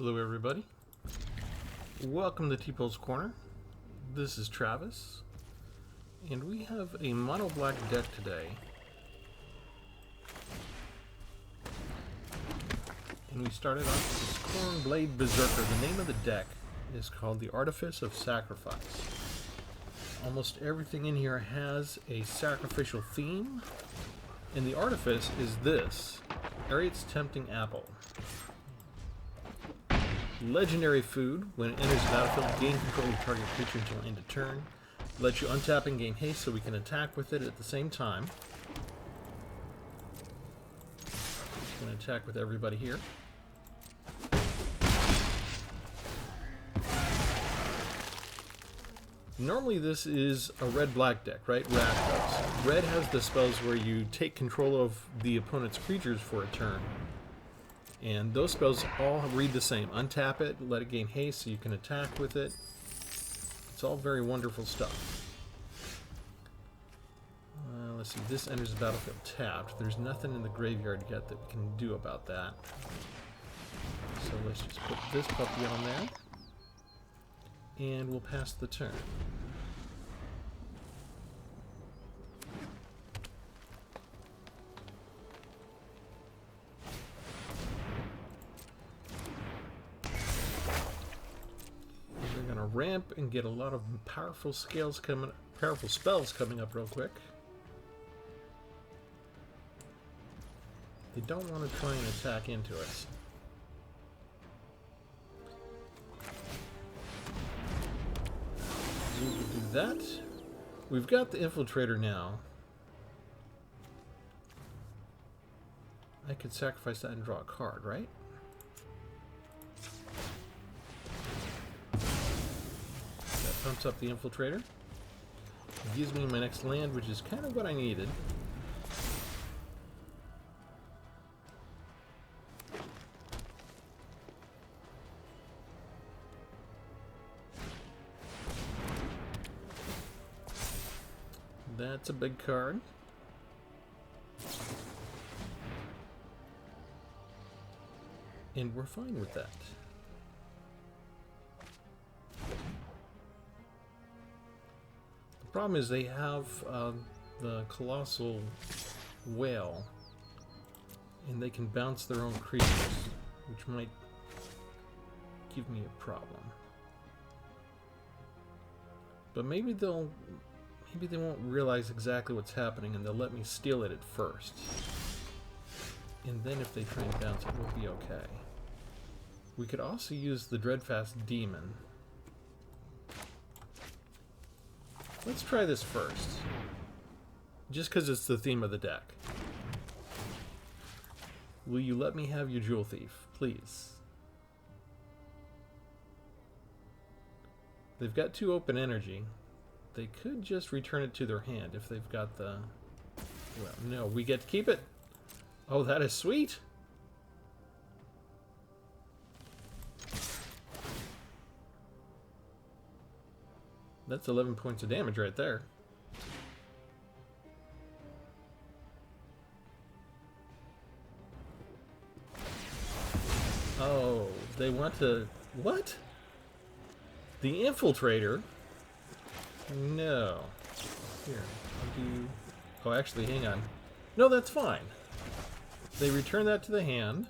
Hello everybody, welcome to Tpull's Corner. This is Travis, and we have a mono black deck today. And we started off with this Cornblade Berserker. The name of the deck is called the Artifice of Sacrifice. Almost everything in here has a sacrificial theme, and the Artifice is this, Ariat's Tempting Apple. Legendary food. When it enters the battlefield, gain control of the target creature until end of turn. Lets you untap and gain haste so we can attack with it at the same time. Just going to attack with everybody here. Normally this is a red-black deck, right? Rakdos. Red has the spells where you take control of the opponent's creatures for a turn. And those spells all read the same. Untap it, let it gain haste so you can attack with it. It's all very wonderful stuff. Let's see, this enters the battlefield tapped. There's nothing in the graveyard yet that we can do about that. So let's just put this puppy on there. And we'll pass the turn. Ramp and get a lot of powerful spells coming up real quick. They don't want to try and attack into us. We will do that. We've got the Infiltrator now. I could sacrifice that and draw a card, right? Pumps up the Infiltrator. It gives me my next land, which is kind of what I needed. That's a big card. And we're fine with that. Problem is they have the Colossal Whale, and they can bounce their own creatures, which might give me a problem. But maybe they won't realize exactly what's happening, and they'll let me steal it at first. And then if they try and bounce it, we'll be okay. We could also use the Dreadfast Demon. Let's try this first, just because it's the theme of the deck. Will you let me have your Jewel Thief, please? They've got 2 open energy. They could just return it to their hand if they've got the... Well, no, we get to keep it. Oh, that is sweet. That's 11 points of damage right there. Oh, they want to... What? The Infiltrator? No. Here, I'll do... Oh, actually, hang on. No, that's fine. They return that to the hand.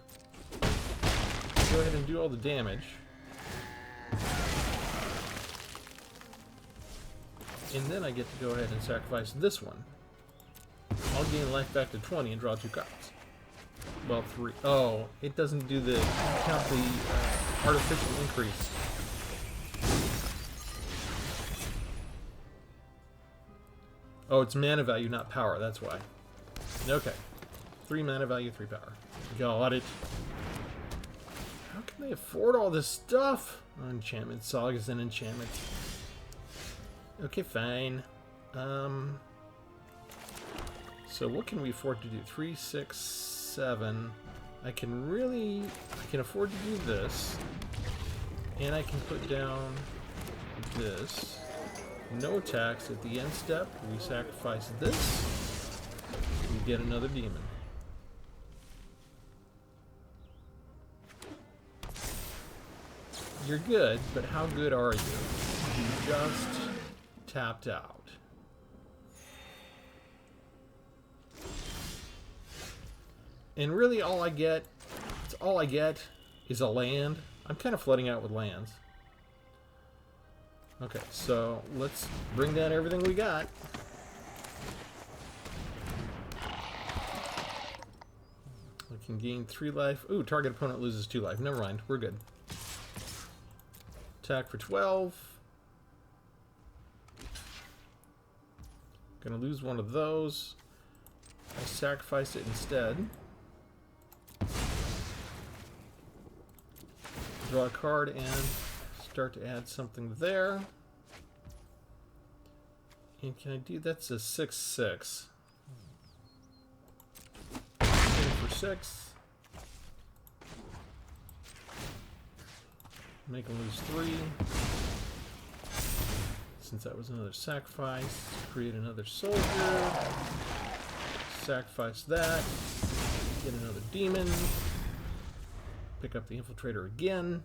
Go ahead and do all the damage. And then I get to go ahead and sacrifice this one. I'll gain life back to 20 and draw 2 cards. Well, 3. Oh, it doesn't do the... count the artificial increase. Oh, it's mana value, not power. That's why. Okay. 3 mana value, 3 power. Got it. How can they afford all this stuff? Oh, enchantment. Sagas and enchantments. Okay, fine. So what can we afford to do? 3, 6, 7. I can afford to do this. And I can put down this. No attacks at the end step. We sacrifice this. We get another demon. you're good, but how good are you? You just tapped out. And really all I get is a land. I'm kind of flooding out with lands. Okay, so let's bring down everything we got. We can gain 3 life. Ooh, target opponent loses 2 life. Never mind, we're good. Attack for 12. Gonna lose one of those. I sacrifice it instead. Draw a card and start to add something there. And can I do, that's a 6/6. For 6. Make him lose 3. Since that was another sacrifice, create another soldier. Sacrifice that. Get another demon. Pick up the infiltrator again.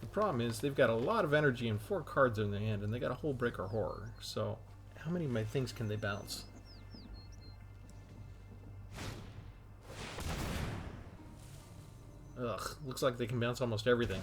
The problem is they've got a lot of energy and 4 cards in their hand, and they got a whole breaker horror. So how many of my things can they bounce? Ugh, looks like they can bounce almost everything.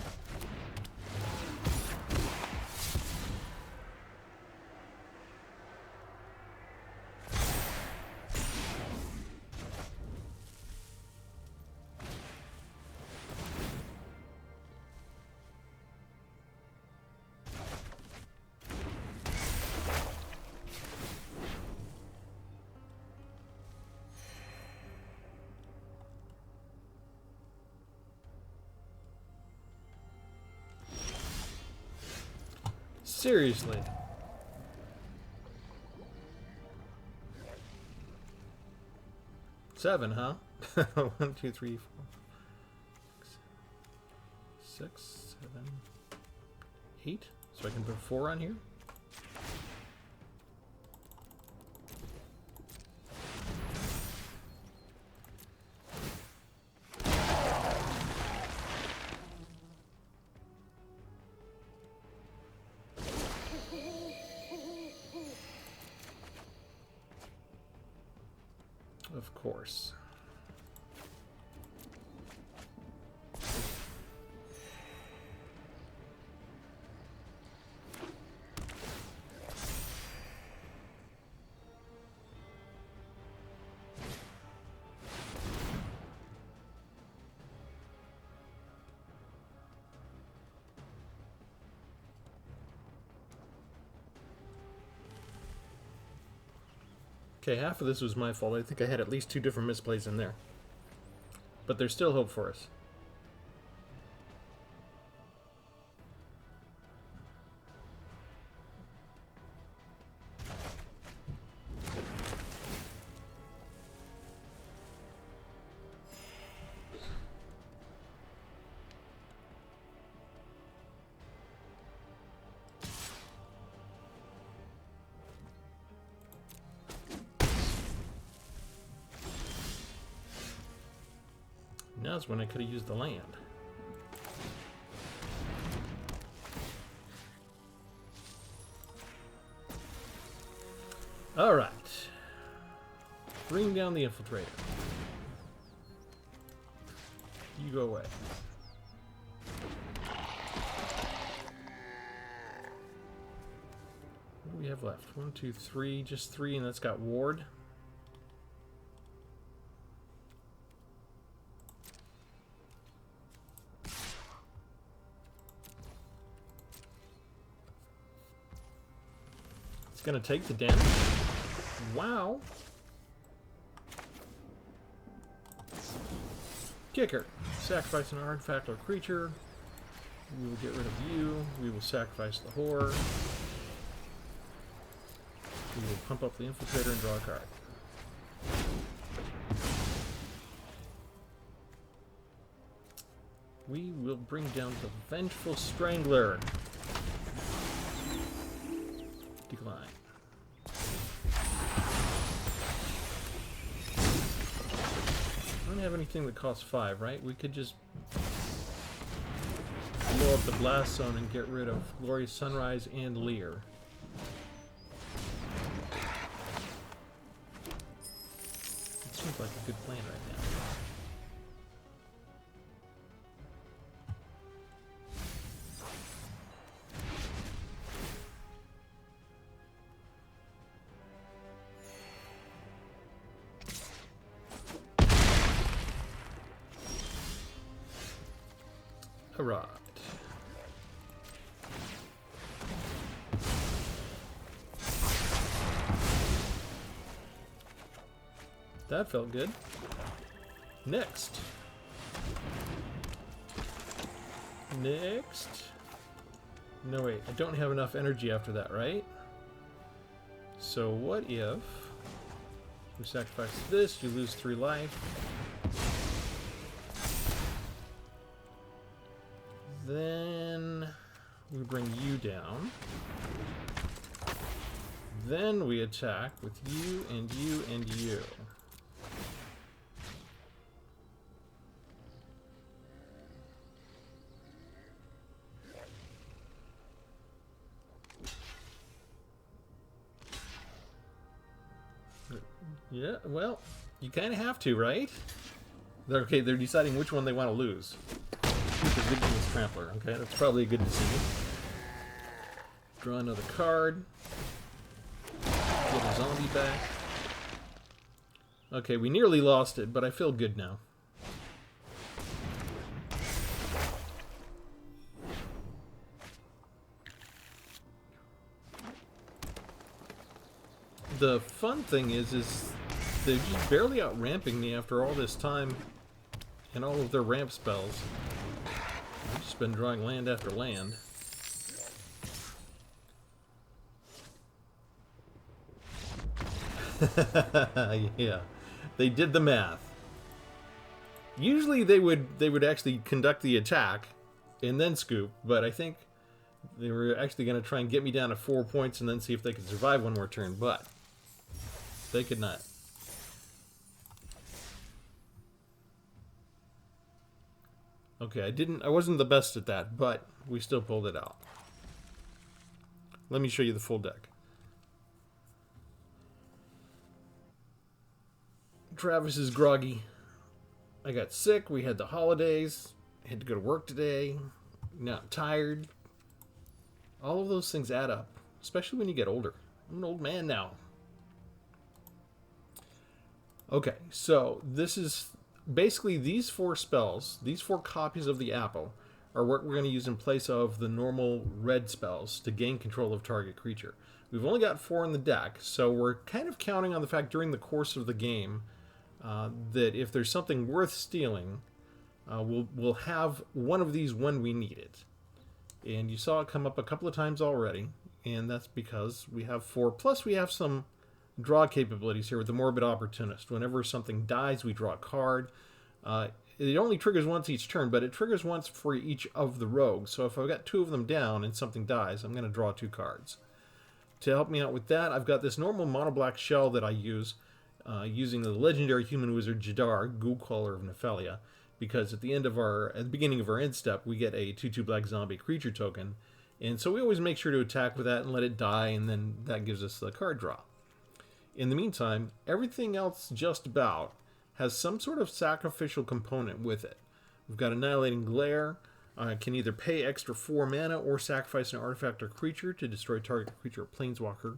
Seriously. Seven, huh? 1, 2, 3, 4, 6, 7, 8. So I can put 4 on here. Of course. Okay, half of this was my fault. I think I had at least 2 different misplays in there. But there's still hope for us. Now's when I could have used the land. All right. Bring down the infiltrator. You go away. What do we have left? 1, 2, 3. Just 3, and that's got ward. Gonna take the damage. Wow. Kicker. Sacrifice an artifact or creature. We will get rid of you. We will sacrifice the horror. We will pump up the infiltrator and draw a card. We will bring down the Vengeful Strangler. Decline. I don't have anything that costs 5, right? We could just blow up the blast zone and get rid of Glorious Sunrise and Lear. It seems like a good plan right now. Alright. That felt good. Next. No, wait. I don't have enough energy after that, right? So what if we sacrifice this, you lose 3 life. Then we bring you down. Then we attack with you and you and you. Yeah, well, you kind of have to, right? Okay, they're deciding which one they want to lose. The Vigilance Trampler. Okay, that's probably a good decision. Draw another card. Get a zombie back. Okay, we nearly lost it, but I feel good now. The fun thing is they're just barely out-ramping me after all this time and all of their ramp spells. I've just been drawing land after land. Yeah, they did the math. Usually they would actually conduct the attack and then scoop, but I think they were actually going to try and get me down to 4 points and then see if they could survive one more turn, but they could not. Okay, I wasn't the best at that, but we still pulled it out. Let me show you the full deck. Travis is groggy. I got sick, we had the holidays, I had to go to work today, now I'm tired. All of those things add up, especially when you get older. I'm an old man now. Okay, so this is basically these 4 spells, these 4 copies of the apple, are what we're going to use in place of the normal red spells to gain control of target creature. We've only got 4 in the deck, so we're kind of counting on the fact during the course of the game that if there's something worth stealing, we'll have one of these when we need it. And you saw it come up a couple of times already, and that's because we have 4, plus we have some draw capabilities here with the Morbid Opportunist. Whenever something dies, we draw a card. It only triggers once each turn, but it triggers once for each of the rogues. So if I've got 2 of them down and something dies, I'm going to draw 2 cards. To help me out with that, I've got this normal mono-black shell that I use, using the legendary human wizard Jadar, Ghoulcaller of Nephalia, because at the beginning of our end step, we get a 2/2 black zombie creature token, and so we always make sure to attack with that and let it die, and then that gives us the card draw. In the meantime, everything else just about has some sort of sacrificial component with it. We've got Annihilating Glare. Can either pay extra 4 mana or sacrifice an artifact or creature to destroy target creature or planeswalker.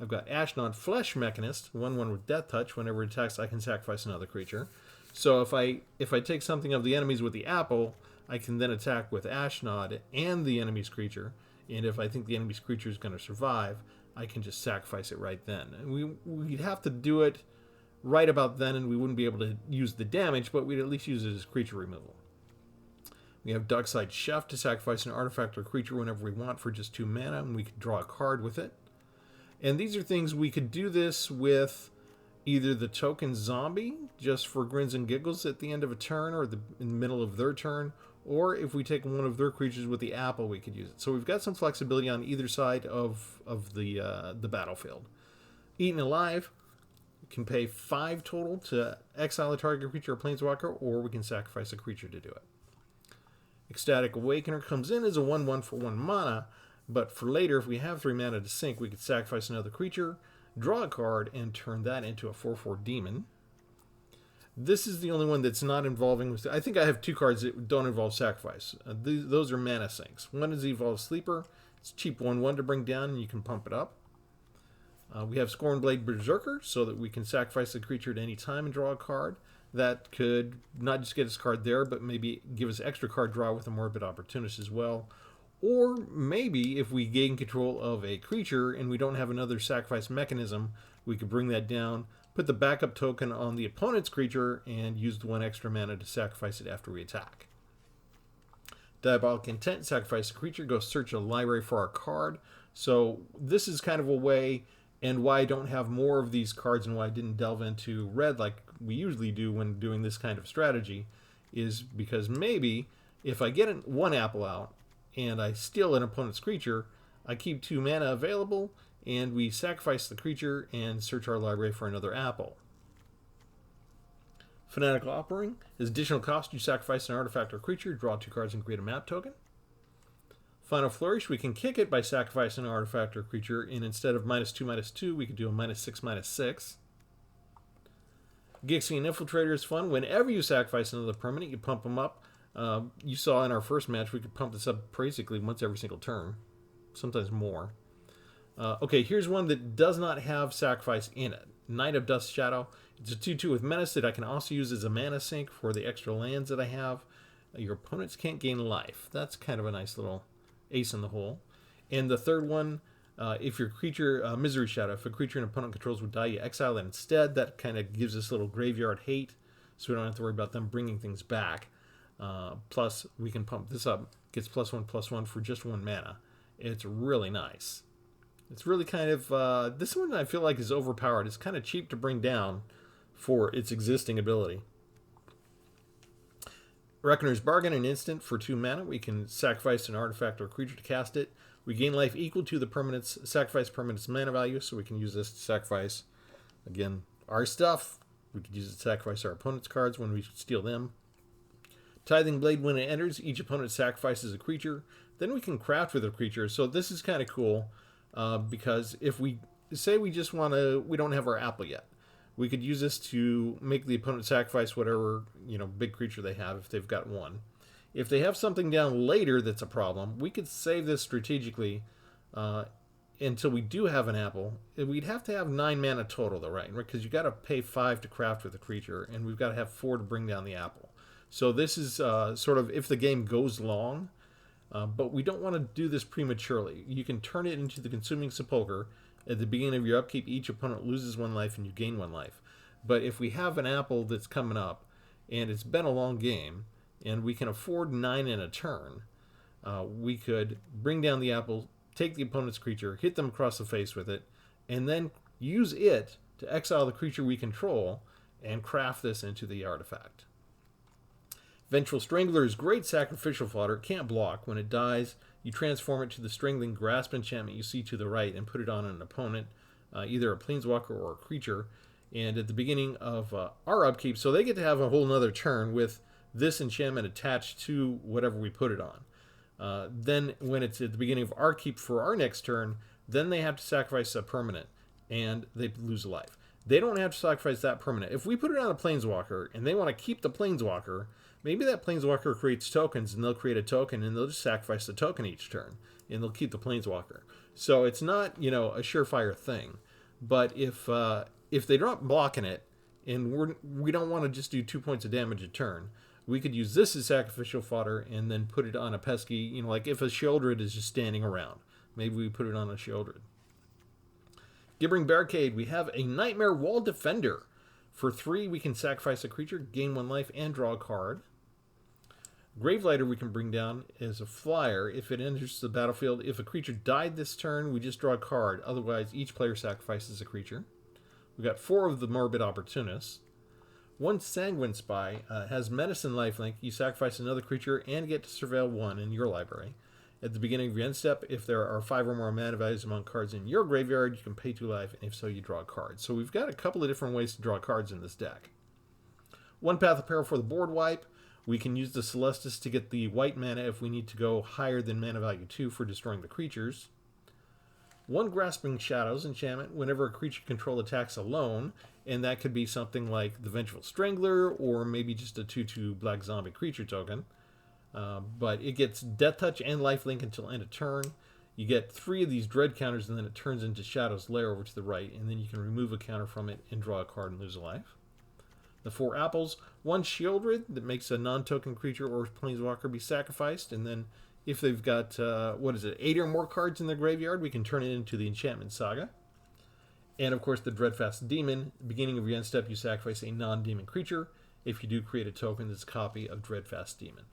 I've got Ashnod Flesh Mechanist, 1/1 with Death Touch. Whenever it attacks, I can sacrifice another creature. So if I take something of the enemies with the apple, I can then attack with Ashnod and the enemy's creature. And if I think the enemy's creature is going to survive, I can just sacrifice it right then. And we'd have to do it right about then, and we wouldn't be able to use the damage, but we'd at least use it as creature removal. We have Darkside Chef to sacrifice an artifact or creature whenever we want for just 2 mana, and we could draw a card with it. And these are things we could do this with either the token zombie, just for grins and giggles at the end of a turn or in the middle of their turn, or if we take one of their creatures with the apple, we could use it. So we've got some flexibility on either side of the battlefield. Eaten Alive can pay 5 total to exile a target creature or planeswalker, or we can sacrifice a creature to do it. Ecstatic Awakener comes in as a 1/1 for 1 mana, but for later, if we have 3 mana to sink, we could sacrifice another creature, draw a card, and turn that into a 4/4 demon. This is the only one that's not involving... I think I have 2 cards that don't involve sacrifice. Those are mana sinks. One is Evolved Sleeper. It's cheap 1/1 to bring down, and you can pump it up. We have Scornblade Berserker, so that we can sacrifice a creature at any time and draw a card. That could not just get us a card there, but maybe give us extra card draw with a Morbid Opportunist as well. Or maybe if we gain control of a creature and we don't have another sacrifice mechanism, we could bring that down, put the backup token on the opponent's creature, and use the 1 extra mana to sacrifice it after we attack. Diabolic Intent, sacrifice a creature, go search a library for our card. So this is kind of a way, and why I don't have more of these cards and why I didn't delve into red like we usually do when doing this kind of strategy, is because maybe if I get 1 apple out and I steal an opponent's creature, I keep 2 mana available, and we sacrifice the creature and search our library for another apple. Fanatical Offering is additional cost. You sacrifice an artifact or creature, draw 2 cards, and create a map token. Final Flourish, we can kick it by sacrificing an artifact or creature, and instead of -2/-2, we could do a -6/-6. Gixian Infiltrator is fun. Whenever you sacrifice another permanent, you pump them up. You saw in our first match, we could pump this up basically once every single turn, sometimes more. Okay, here's one that does not have sacrifice in it. Knight of Dust Shadow. It's a 2/2 with Menace that I can also use as a mana sink for the extra lands that I have. Your opponents can't gain life. That's kind of a nice little ace in the hole. And the third one, if your creature, Misery Shadow, if a creature an opponent controls would die, you exile it instead. That kind of gives us a little graveyard hate, so we don't have to worry about them bringing things back. Plus, we can pump this up. Gets +1/+1 for just 1 mana. It's really nice. It's really kind of... this one I feel like is overpowered. It's kind of cheap to bring down for its existing ability. Reckoner's Bargain, an instant for 2 mana. We can sacrifice an artifact or creature to cast it. We gain life equal to the permanent's sacrifice permanent's mana value, so we can use this to sacrifice, again, our stuff. We could use it to sacrifice our opponent's cards when we steal them. Tithing Blade, when it enters, each opponent sacrifices a creature. Then we can craft with a creature. So this is kind of cool, because if we say we just want to, we don't have our apple yet, we could use this to make the opponent sacrifice whatever, big creature they have if they've got 1. If they have something down later that's a problem, we could save this strategically until we do have an apple. We'd have to have 9 mana total though, right? Because you got to pay 5 to craft with a creature, and we've got to have 4 to bring down the apple. So this is sort of if the game goes long, but we don't want to do this prematurely. You can turn it into the Consuming Sepulcher. At the beginning of your upkeep, each opponent loses 1 life and you gain 1 life. But if we have an apple that's coming up, and it's been a long game, and we can afford 9 in a turn, we could bring down the apple, take the opponent's creature, hit them across the face with it, and then use it to exile the creature we control and craft this into the artifact. Vengeful Strangler is great sacrificial fodder. It can't block. When it dies, you transform it to the Strangling Grasp enchantment you see to the right and put it on an opponent, either a planeswalker or a creature. And at the beginning of our upkeep, so they get to have a whole nother turn with this enchantment attached to whatever we put it on. Then when it's at the beginning of our keep for our next turn, then they have to sacrifice a permanent and they lose a life. They don't have to sacrifice that permanent. If we put it on a planeswalker and they want to keep the planeswalker, maybe that planeswalker creates tokens and they'll create a token and they'll just sacrifice the token each turn and they'll keep the planeswalker. So it's not, a surefire thing. But if they drop blocking it and we don't want to just do 2 points of damage a turn, we could use this as sacrificial fodder and then put it on a pesky, like if a Sheoldred is just standing around, maybe we put it on a Sheoldred. Gibbering Barricade, we have a Nightmare Wall Defender. For 3, we can sacrifice a creature, gain 1 life, and draw a card. Gravelighter we can bring down as a flyer. If it enters the battlefield, if a creature died this turn, we just draw a card. Otherwise, each player sacrifices a creature. We've got 4 of the Morbid Opportunists. 1 Sanguine Spy has Menace and Lifelink. You sacrifice another creature and get to surveil 1 in your library. At the beginning of your end step, if there are 5 or more mana values among cards in your graveyard, you can pay 2 life, and if so, you draw a card. So we've got a couple of different ways to draw cards in this deck. 1 Path of Peril for the board wipe. We can use the Celestis to get the white mana if we need to go higher than mana value 2 for destroying the creatures. 1 Grasping Shadows enchantment whenever a creature control attacks alone, and that could be something like the Vengeful Strangler or maybe just a 2/2 black zombie creature token. But it gets Death Touch and Lifelink until end of turn. You get 3 of these dread counters, and then it turns into Shadow's Lair over to the right, and then you can remove a counter from it and draw a card and lose a life. The 4 apples, 1 Shieldred that makes a non-token creature or planeswalker be sacrificed, and then if they've got, 8 or more cards in their graveyard, we can turn it into the Enchantment Saga. And of course the Dreadfast Demon. Beginning of your end step, you sacrifice a non-demon creature. If you do, create a token that's a copy of Dreadfast Demon.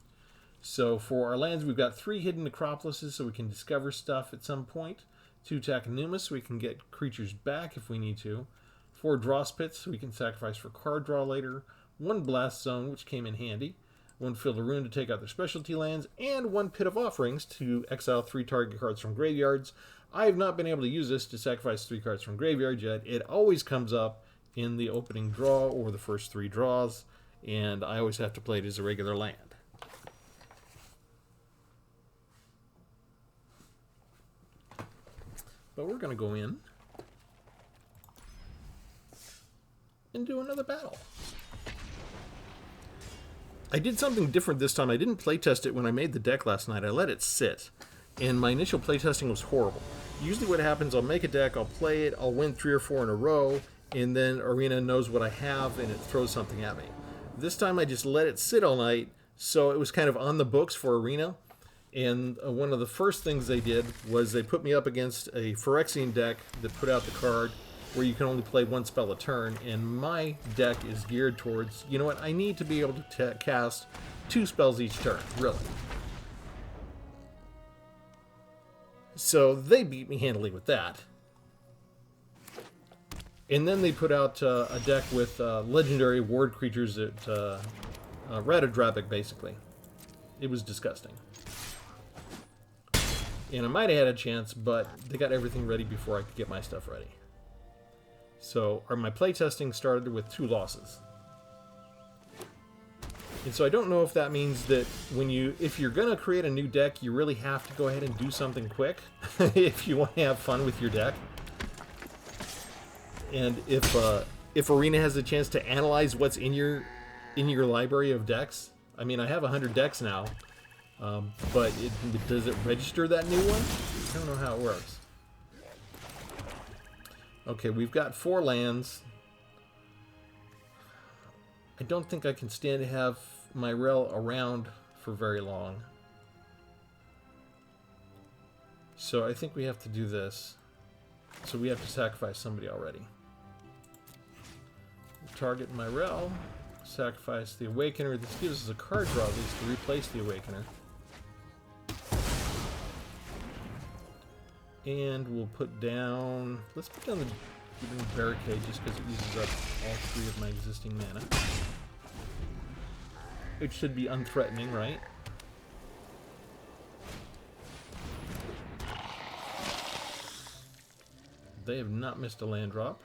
So for our lands, we've got 3 hidden necropolises, so we can discover stuff at some point. 2 Takenuma, so we can get creatures back if we need to. 4 Dross Pits, so we can sacrifice for card draw later. 1 Blast Zone, which came in handy. 1 Field of Ruin to take out their specialty lands. And 1 Pit of Offerings to exile 3 target cards from graveyards. I have not been able to use this to sacrifice 3 cards from graveyards yet. It always comes up in the opening draw or the first 3 draws, and I always have to play it as a regular land. But we're going to go in and do another battle. I did something different this time. I didn't playtest it when I made the deck last night. I let it sit, and my initial playtesting was horrible. Usually what happens, I'll make a deck, I'll play it, I'll win 3 or 4 in a row, and then Arena knows what I have and it throws something at me. This time I just let it sit all night, so it was kind of on the books for Arena. And one of the first things they did was they put me up against a Phyrexian deck that put out the card where you can only play 1 spell a turn, and my deck is geared towards, you know what, I need to be able to cast 2 spells each turn, really. So they beat me handily with that. And then they put out a deck with legendary ward creatures that Ratadrapic, basically. It was disgusting. And I might have had a chance, but they got everything ready before I could get my stuff ready. So my playtesting started with 2 losses. And so I don't know if that means that if you're going to create a new deck, you really have to go ahead and do something quick if you want to have fun with your deck. And if Arena has a chance to analyze what's in your library of decks, I mean, I have 100 decks now. But does it register that new one? I don't know how it works. Okay, we've got 4 lands. I don't think I can stand to have my Rel around for very long. So I think we have to do this. So we have to sacrifice somebody already. Target my Rel. Sacrifice the Awakener. This gives us a card draw at least to replace the Awakener. And we'll put down, let's put down the Barricade just because it uses up all 3 of my existing mana. It should be unthreatening, right? They have not missed a land drop.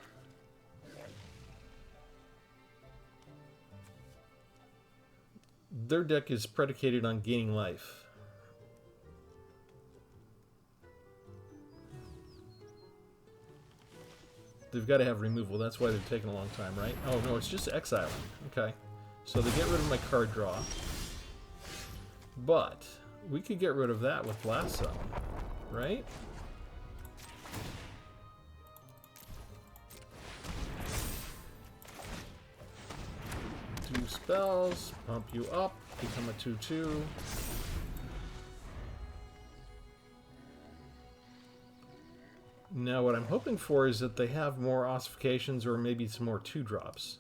Their deck is predicated on gaining life. They've got to have removal. That's why they've taken a long time, right? Oh, no, it's just exiling. Okay. So they get rid of my card draw. But we could get rid of that with Blast Zone, right? Two spells, pump you up, become a 2/2. Now what I'm hoping for is that they have more ossifications or maybe some more 2-drops.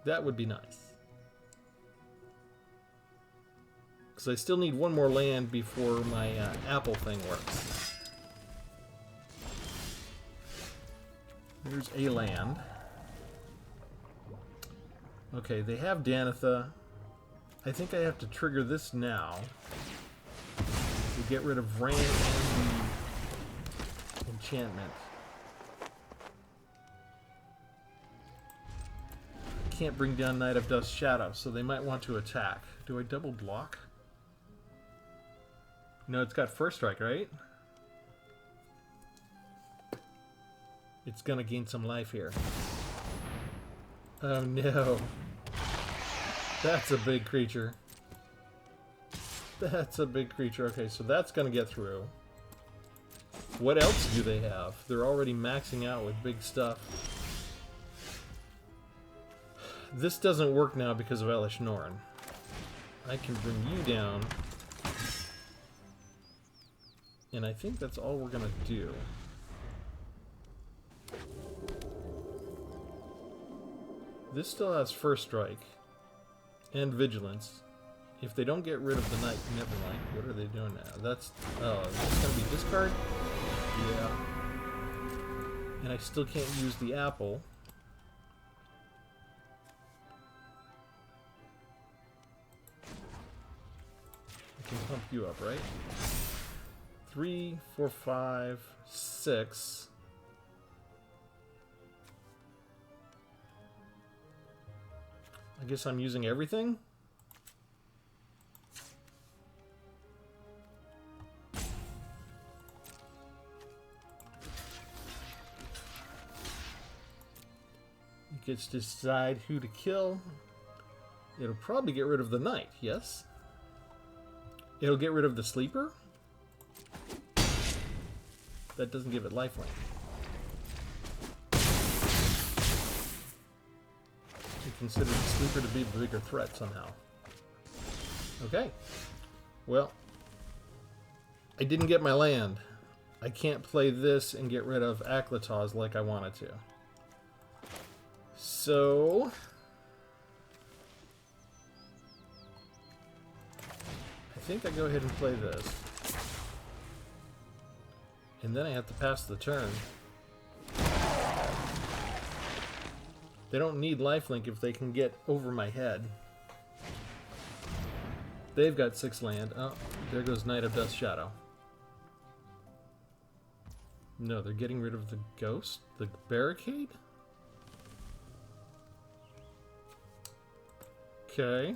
That would be nice. Because I still need 1 more land before my apple thing works. Here's a land. Okay, they have Danitha. I think I have to trigger this now to get rid of Ran and the enchantment. can't bring down Knight of Dust Shadow, so they might want to attack. Do I double block? No, it's got first strike, right? It's gonna gain some life here. Oh no. That's a big creature. That's a big creature. Okay, so that's gonna get through. What else do they have? They're already maxing out with big stuff. This doesn't work now because of Elish Norn. I can bring you down. And I think that's all we're gonna do. This still has first strike. And vigilance. If they don't get rid of the knight, never mind. What are they doing now? That's... oh, is this gonna be discard? Yeah. And I still can't use the apple. I can pump you up, right? 3, 4, 5, 6. I guess I'm using everything? It gets to decide who to kill. It'll probably get rid of the knight, yes? It'll get rid of the sleeper? That doesn't give it lifelink. You consider the sleeper to be the bigger threat somehow. Okay. Well, I didn't get my land. I can't play this and get rid of Aklataz like I wanted to. So... I think I go ahead and play this. And then I have to pass the turn. They don't need lifelink if they can get over my head. They've got 6 land. Oh, there goes Knight of Dust Shadow. No, they're getting rid of the ghost? The barricade? Okay.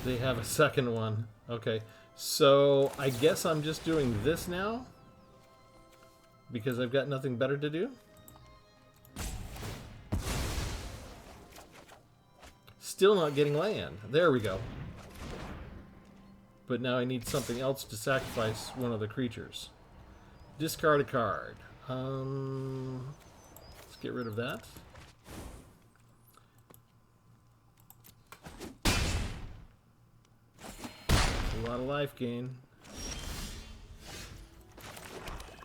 They have a second one. Okay. So, I guess I'm just doing this now? Because I've got nothing better to do? Still not getting land. There we go. But now I need something else to sacrifice one of the creatures. Discard a card. Let's get rid of that. A lot of life gain.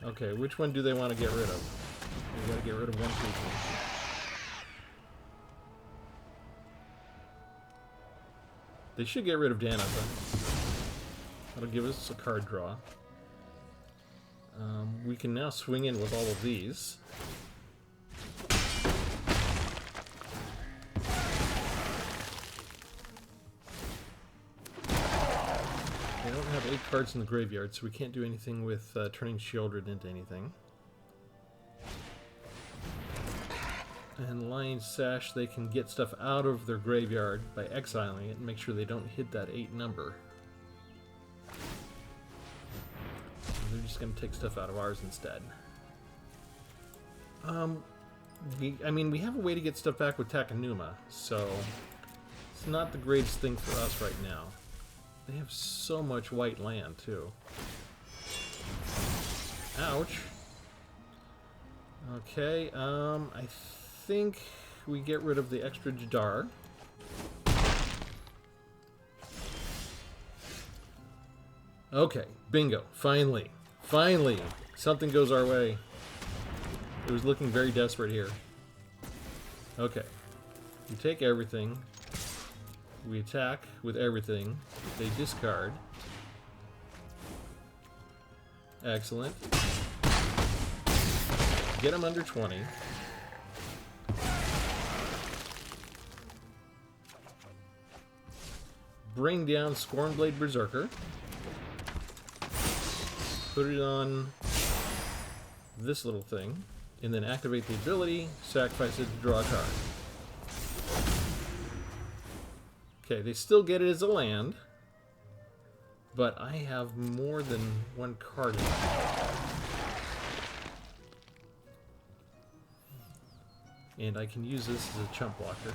Okay, which one do they want to get rid of? We gotta get rid of one creature. They should get rid of Danatha. That'll give us a card draw. We can now swing in with all of these. They don't have 8 cards in the graveyard, so we can't do anything with turning Shieldred into anything. And Lion's Sash, they can get stuff out of their graveyard by exiling it and make sure they don't hit that 8 number. And they're just going to take stuff out of ours instead. I mean, we have a way to get stuff back with Takenuma, so it's not the greatest thing for us right now. They have so much white land, too. Ouch. Okay, I think we get rid of the extra Jadar. Okay, bingo. Finally. Finally! Something goes our way. It was looking very desperate here. Okay. We take everything. We attack with everything. They discard. Excellent. Get them under 20. Bring down Scornblade Berserker. put it on this little thing, and then activate the ability, sacrifice it to draw a card. Okay, they still get it as a land, but I have more than one card in it. And I can use this as a chump blocker.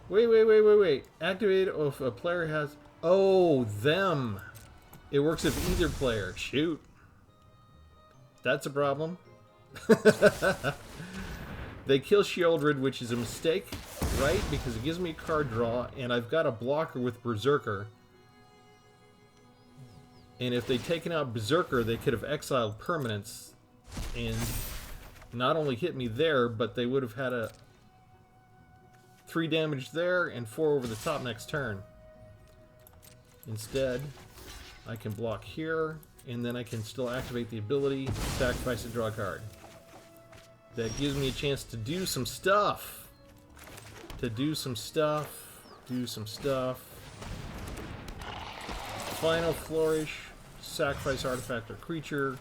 Wait. Activate if a player has... Oh, them. It works if either player. Shoot. That's a problem. They kill Shieldred, which is a mistake, right? Because it gives me a card draw, and I've got a blocker with Berserker. And if they'd taken out Berserker, they could have exiled permanents and not only hit me there, but they would have had a 3 damage there and 4 over the top next turn. Instead, I can block here, and then I can still activate the ability, sacrifice and draw a card. That gives me a chance to do some stuff. Do some stuff. Final Flourish, sacrifice artifact or creature,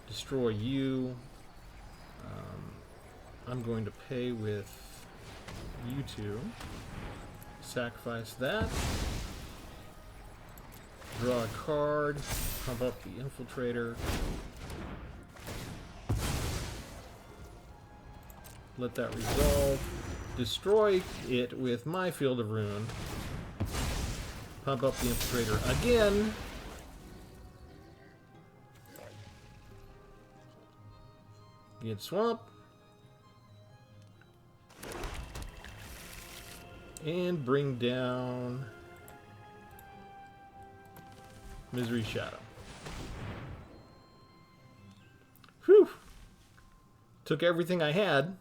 destroy you. I'm going to pay with you two. Sacrifice that. Draw a card, pump up the Infiltrator. Let that resolve. Destroy it with my Field of Ruin. Pump up the Infiltrator again. Get Swamp. And bring down Misery Shadow. Whew! Took everything I had.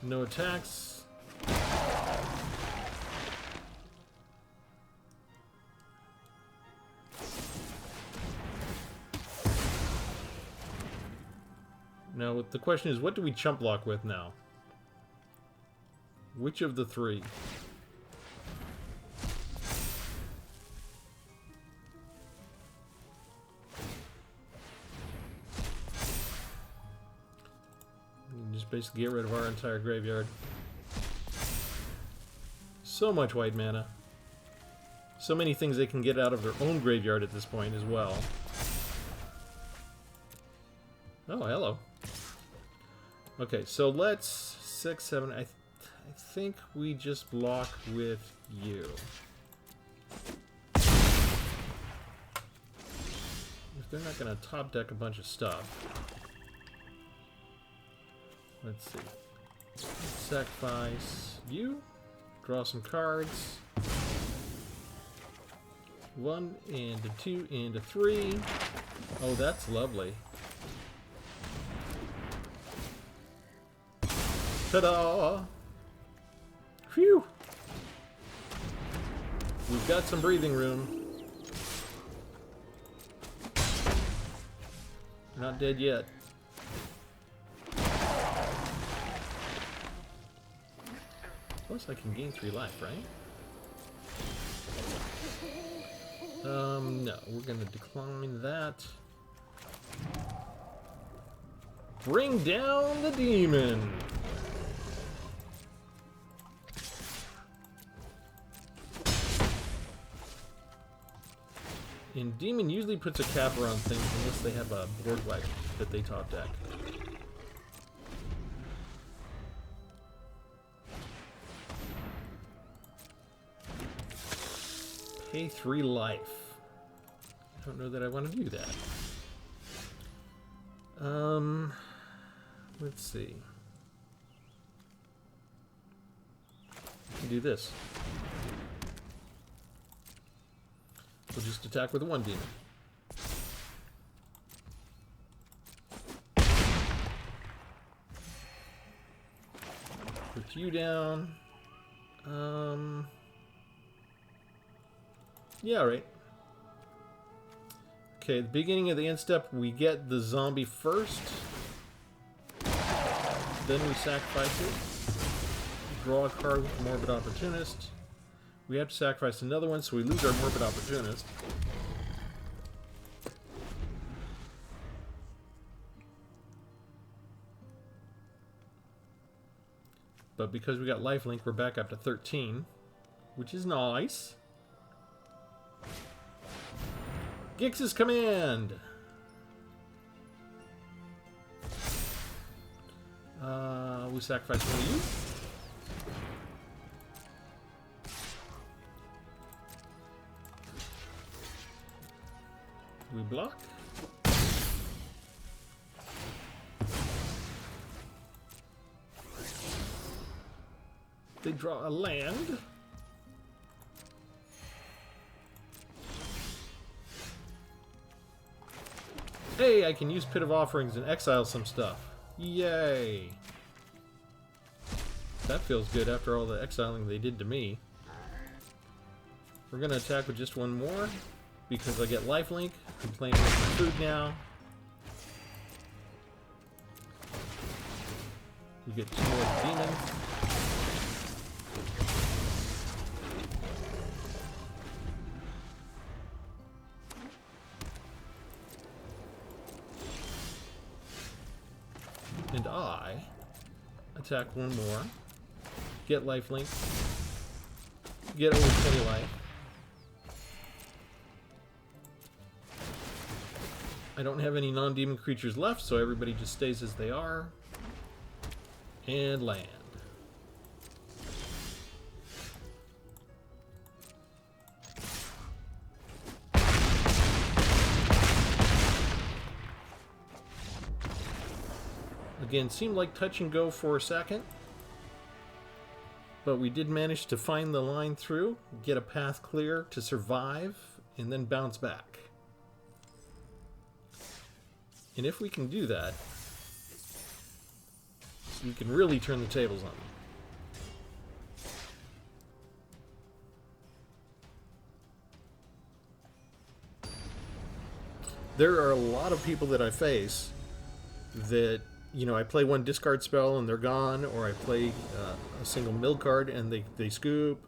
No attacks. Now, the question is, what do we chump block with now? Which of the three? Just basically get rid of our entire graveyard. So much white mana. So many things they can get out of their own graveyard at this point as well. Oh, hello. Okay, so let's 6, 7. I think we just block with you. If they're not going to top deck a bunch of stuff. Let's see. Sacrifice you. Draw some cards. 1 and a 2 and a 3. Oh, that's lovely. Ta-da! Phew! We've got some breathing room. We're not dead yet. Plus I can gain 3 life, right? No. We're gonna decline that. Bring down the demon! And Demon usually puts a capper on things unless they have a board wipe that they top deck. Pay 3 life. I don't know that I want to do that. Let's see. I can do this. We'll just attack with 1 demon. Put you down. Yeah, right. Okay, at the beginning of the end step, we get the zombie first. Then we sacrifice it. draw a card with the Morbid Opportunist. We have to sacrifice another one, so we lose our Morbid Opportunist. But because we got lifelink, we're back up to 13, which is nice. Gix's Command! We sacrifice one of you. We block. They draw a land. Hey, I can use Pit of Offerings and exile some stuff. Yay! That feels good after all the exiling they did to me. We're going to attack with just one more because I get lifelink. I'm playing with my food now. We get 2 more demons. And I attack one more, get lifelink, get over 20 life. I don't have any non-demon creatures left, so everybody just stays as they are. And land. Again, seemed like touch and go for a second, but we did manage to find the line through, get a path clear to survive, and then bounce back. And if we can do that, we can really turn the tables on them. There are a lot of people that I face that, you know, I play one discard spell and they're gone, or I play a single mill card and they scoop,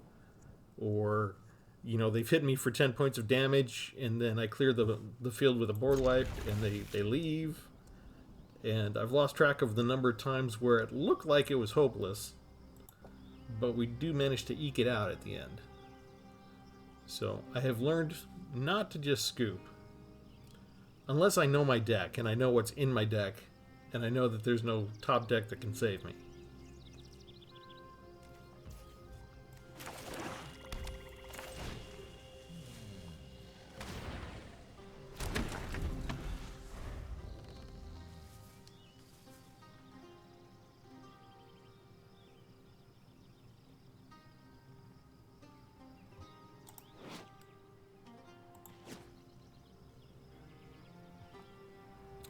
or, you know, they've hit me for 10 points of damage and then I clear the field with a board wipe and they leave. And I've lost track of the number of times where it looked like it was hopeless, but we do manage to eke it out at the end. So I have learned not to just scoop. Unless I know my deck and I know what's in my deck, and I know that there's no top deck that can save me.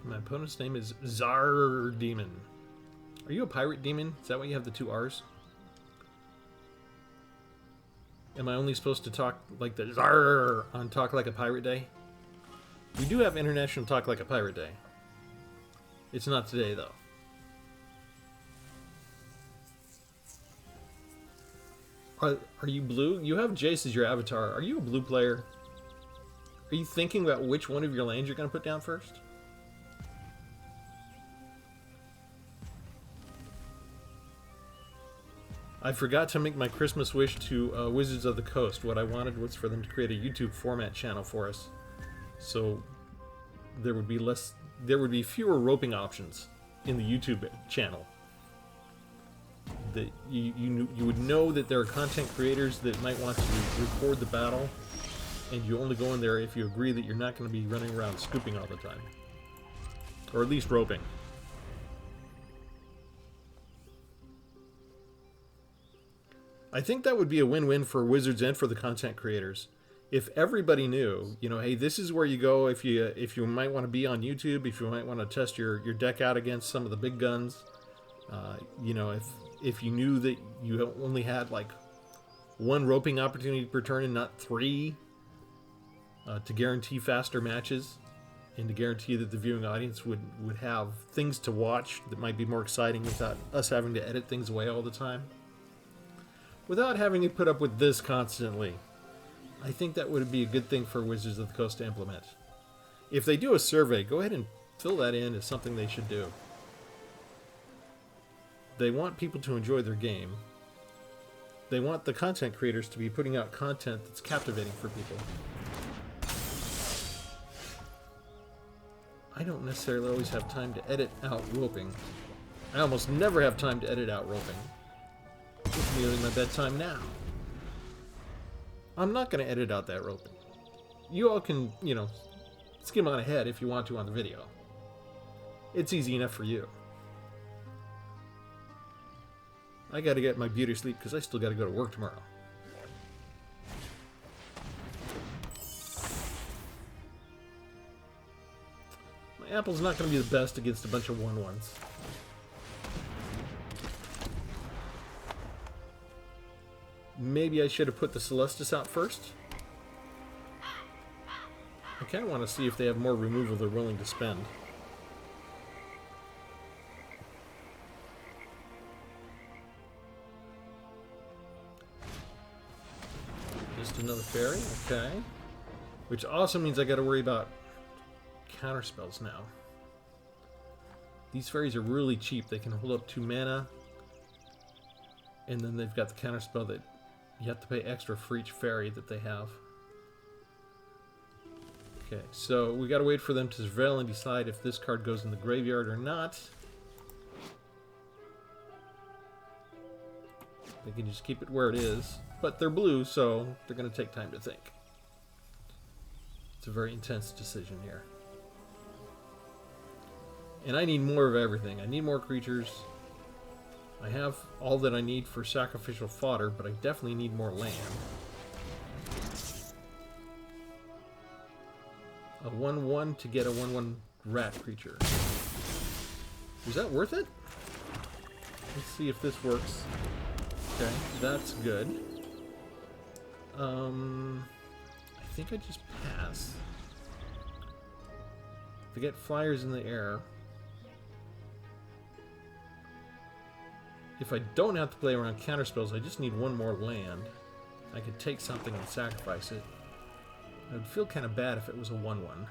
My opponent's name is Czar Demon. Are you a pirate demon? Is that why you have the 2 R's? Am I only supposed to talk like the Czar on Talk Like a Pirate Day? We do have International Talk Like a Pirate Day. It's not today, though. Are you blue? You have Jace as your avatar. Are you a blue player? Are you thinking about which one of your lands you're going to put down first? I forgot to make my Christmas wish to Wizards of the Coast. What I wanted was for them to create a YouTube format channel for us, so there would be fewer roping options in the YouTube channel. That you would know that there are content creators that might want to record the battle, and you only go in there if you agree that you're not going to be running around scooping all the time, or at least roping. I think that would be a win-win for Wizards and for the content creators. If everybody knew, you know, hey, this is where you go if you might want to be on YouTube, if you might want to test your deck out against some of the big guns. You know, if you knew that you only had like 1 roping opportunity per turn and not 3, to guarantee faster matches and to guarantee that the viewing audience would have things to watch that might be more exciting without us having to edit things away all the time. without having to put up with this constantly. I think that would be a good thing for Wizards of the Coast to implement. If they do a survey, go ahead and fill that in as something they should do. They want people to enjoy their game. They want the content creators to be putting out content that's captivating for people. I don't necessarily always have time to edit out roping. I almost never have time to edit out roping. It's nearly my bedtime now. I'm not going to edit out that roping. You all can, you know, skim on ahead if you want to on the video. It's easy enough for you. I got to get my beauty sleep because I still got to go to work tomorrow. My apple's not going to be the best against a bunch of 1/1s. Maybe I should have put the Celestis out first. I kind of want to see if they have more removal they're willing to spend. Just another fairy, okay. Which also means I got to worry about counterspells now. These fairies are really cheap. They can hold up 2 mana. And then they've got the counterspell that you have to pay extra for each fairy that they have. Okay, so we gotta wait for them to surveil and decide if this card goes in the graveyard or not. They can just keep it where it is. But they're blue, so they're gonna take time to think. It's a very intense decision here. And I need more of everything. I need more creatures. I have all that I need for sacrificial fodder, but I definitely need more land. A 1/1 to get a 1/1 rat creature. Was that worth it? Let's see if this works. Okay, that's good. I think I just pass. To get flyers in the air. If I don't have to play around counterspells, I just need 1 more land. I could take something and sacrifice it. I would feel kind of bad if it was a 1/1.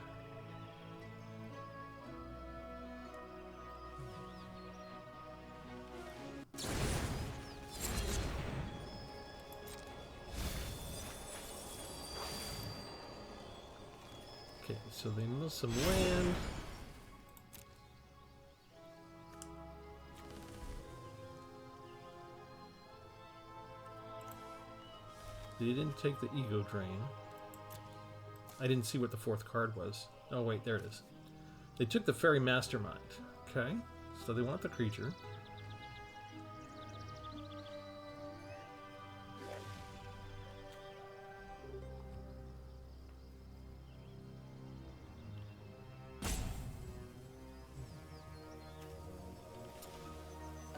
Okay, so they mill some land. They didn't take the ego drain. I didn't see what the 4th card was. Oh wait, there it is. They took the fairy mastermind. Okay, so they want the creature.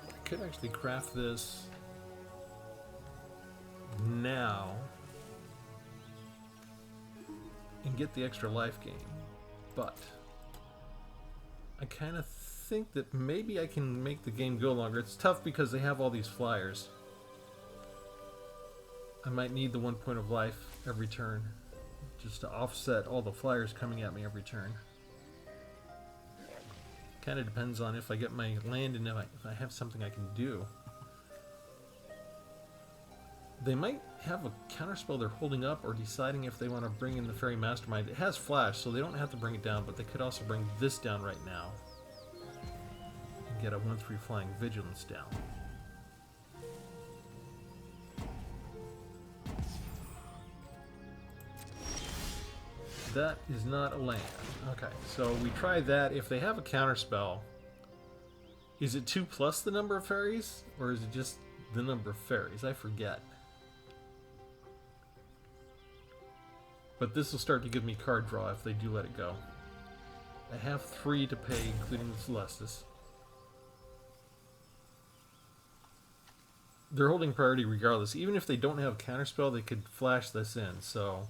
I could actually craft this now and get the extra life gain, but I kind of think that maybe I can make the game go longer. It's tough because they have all these flyers. I might need the 1 point of life every turn just to offset all the flyers coming at me every turn. Kind of depends on if I get my land and if I have something I can do. They might have a counterspell they're holding up or deciding if they want to bring in the Fairy Mastermind. It has flash, so they don't have to bring it down, but they could also bring this down right now. And get a 1/3 Flying Vigilance down. That is not a land. Okay, so we try that. If they have a counterspell, is it 2 plus the number of fairies? Or is it just the number of fairies? I forget. But this will start to give me card draw if they do let it go. I have 3 to pay, including the Celestis. They're holding priority regardless. Even if they don't have a counterspell, they could flash this in, so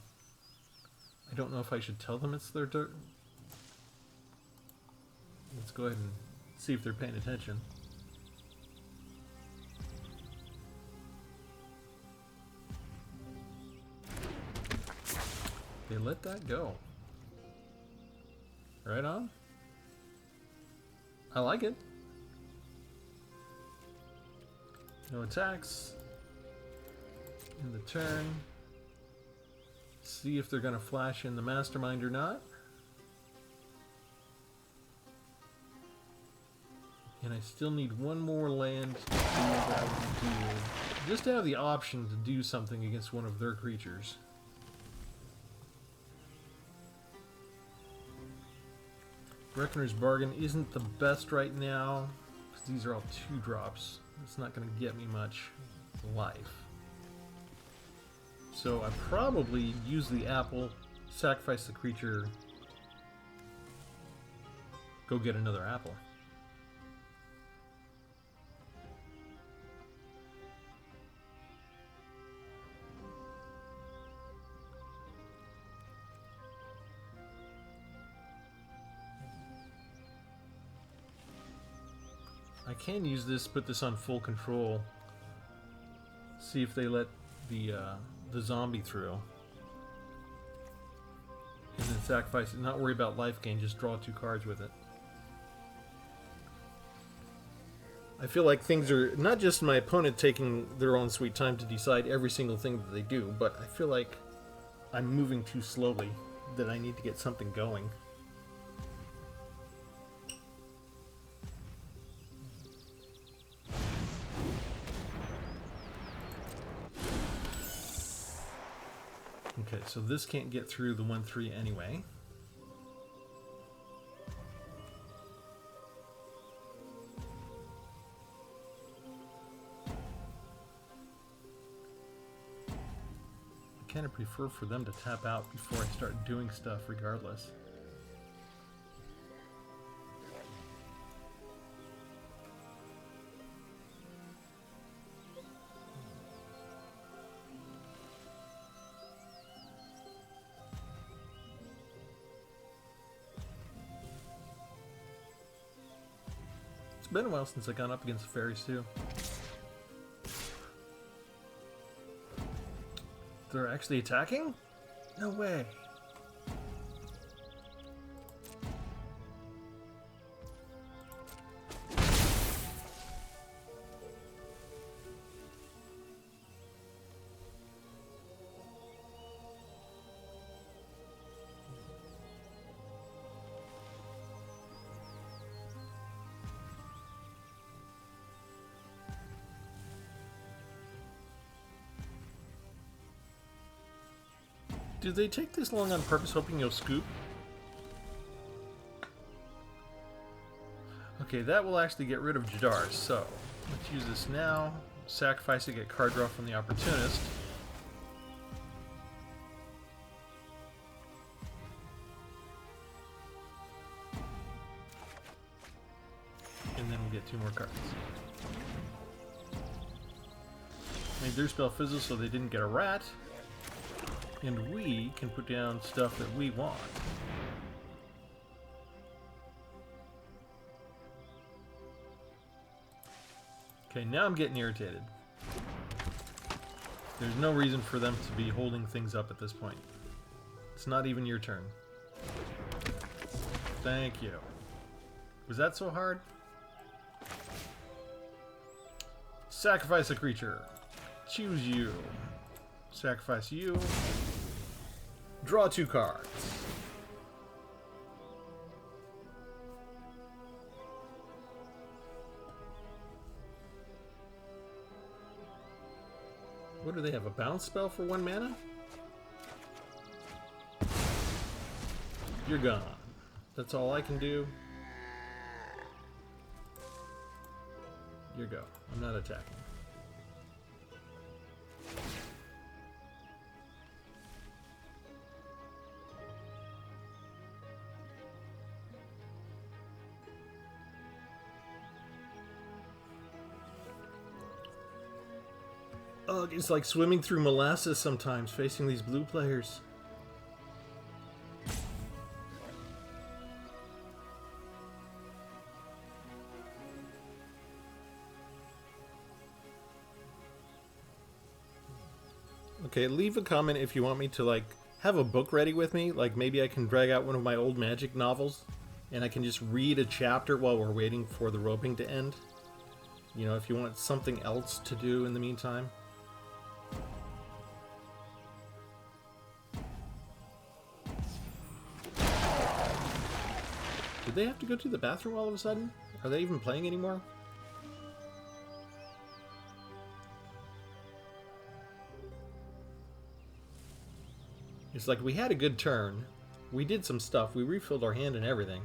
I don't know if I should tell them it's their dirt. Let's go ahead and see if they're paying attention. They let that go. Right on. I like it. No attacks. In the turn. See if they're going to flash in the Mastermind or not. And I still need one more land to do what I would do. Just to have the option to do something against one of their creatures. Reckoner's Bargain isn't the best right now, because these are all 2-drops. It's not going to get me much life. So I probably use the apple, sacrifice the creature, go get another apple. I can use this, put this on full control. See if they let the zombie through. And then sacrifice it. Not worry about life gain, just draw 2 cards with it. I feel like things are not just my opponent taking their own sweet time to decide every single thing that they do, but I feel like I'm moving too slowly, that I need to get something going. Okay, so this can't get through the 1/3 anyway. I kind of prefer for them to tap out before I start doing stuff regardless. It's been a while since I got up against the fairies too. They're actually attacking? No way. Do they take this long on purpose, hoping you'll scoop? Okay, that will actually get rid of Jadar, so let's use this now. Sacrifice it, get card draw from the Opportunist. And then we'll get 2 more cards. Made their spell fizzle so they didn't get a rat. And we can put down stuff that we want. Okay, now I'm getting irritated. There's no reason for them to be holding things up at this point. It's not even your turn. Thank you. Was that so hard? Sacrifice a creature. Choose you. Sacrifice you. Draw 2 cards. What do they have? A bounce spell for 1 mana? You're gone. That's all I can do. You go. I'm not attacking. Ugh, it's like swimming through molasses sometimes, facing these blue players. Okay, leave a comment if you want me to, like, have a book ready with me. Like maybe I can drag out one of my old Magic novels and I can just read a chapter while we're waiting for the roping to end. You know, if you want something else to do in the meantime. Did they have to go to the bathroom all of a sudden? Are they even playing anymore? It's like we had a good turn. We did some stuff. We refilled our hand and everything.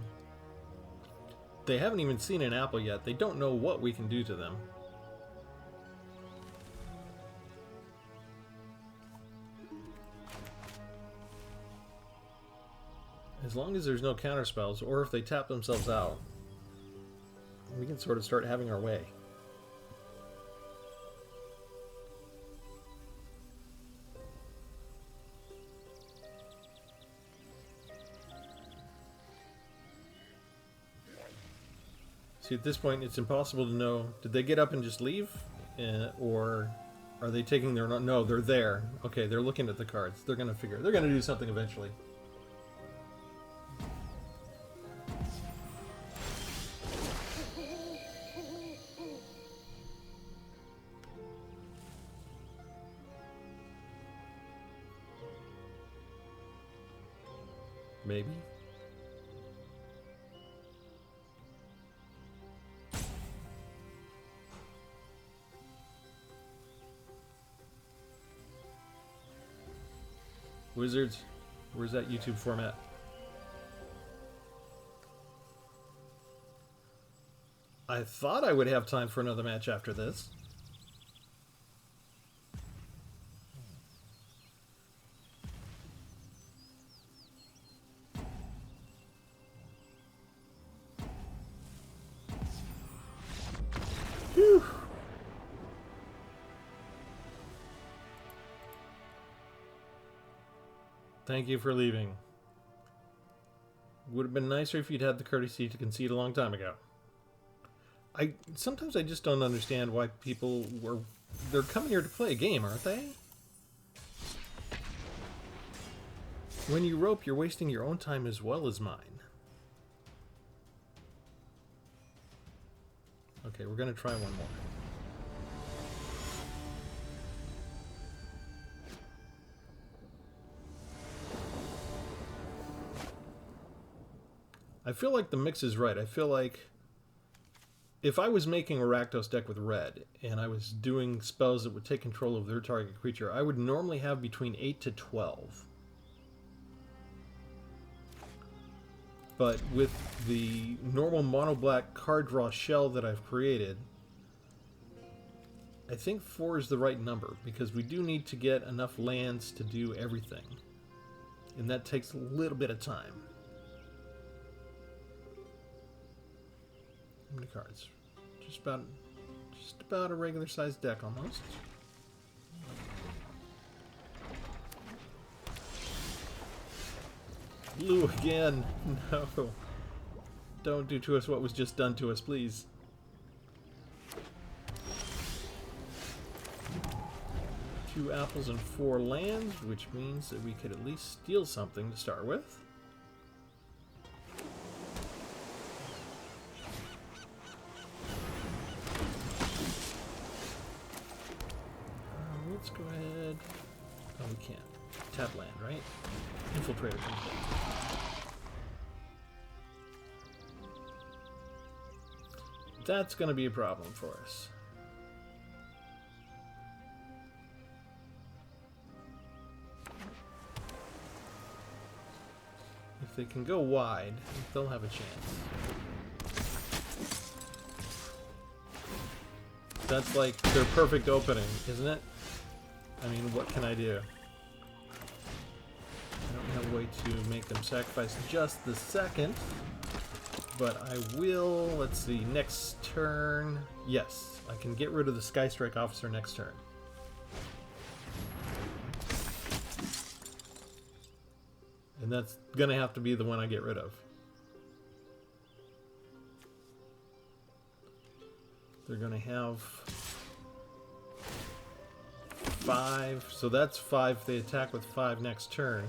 They haven't even seen an apple yet. They don't know what we can do to them. As long as there's no counterspells, or if they tap themselves out, we can sort of start having our way. See, at this point, it's impossible to know, did they get up and just leave? Or are they taking their... No, they're there. Okay, they're looking at the cards. They're going to figure... They're going to do something eventually. Maybe. Wizards, where's that YouTube format? I thought I would have time for another match after this. Whew. Thank you for leaving. Would have been nicer if you'd had the courtesy to concede a long time ago. Sometimes I just don't understand why people they're coming here to play a game, aren't they? When you rope, you're wasting your own time as well as mine. Okay, we're gonna try one more. I feel like the mix is right. I feel like if I was making a Rakdos deck with red and I was doing spells that would take control of their target creature, I would normally have between 8 to 12. But with the normal mono-black card draw shell that I've created, I think 4 is the right number because we do need to get enough lands to do everything. And that takes a little bit of time. How many cards? Just about a regular sized deck almost. Blue again. No. Don't do to us what was just done to us, please. Two apples and 4 lands, which means that we could at least steal something to start with. Let's go ahead. Oh, we can't. Tap land, right? Infiltrator comes back. That's going to be a problem for us. If they can go wide, they'll have a chance. That's like their perfect opening, isn't it? I mean, what can I do? I don't have a way to make them sacrifice just the second, but I will. Let's see, next turn. Yes, I can get rid of the Sky Strike Officer next turn. And that's gonna have to be the one I get rid of. They're gonna have 5. So that's 5. If they attack with 5 next turn,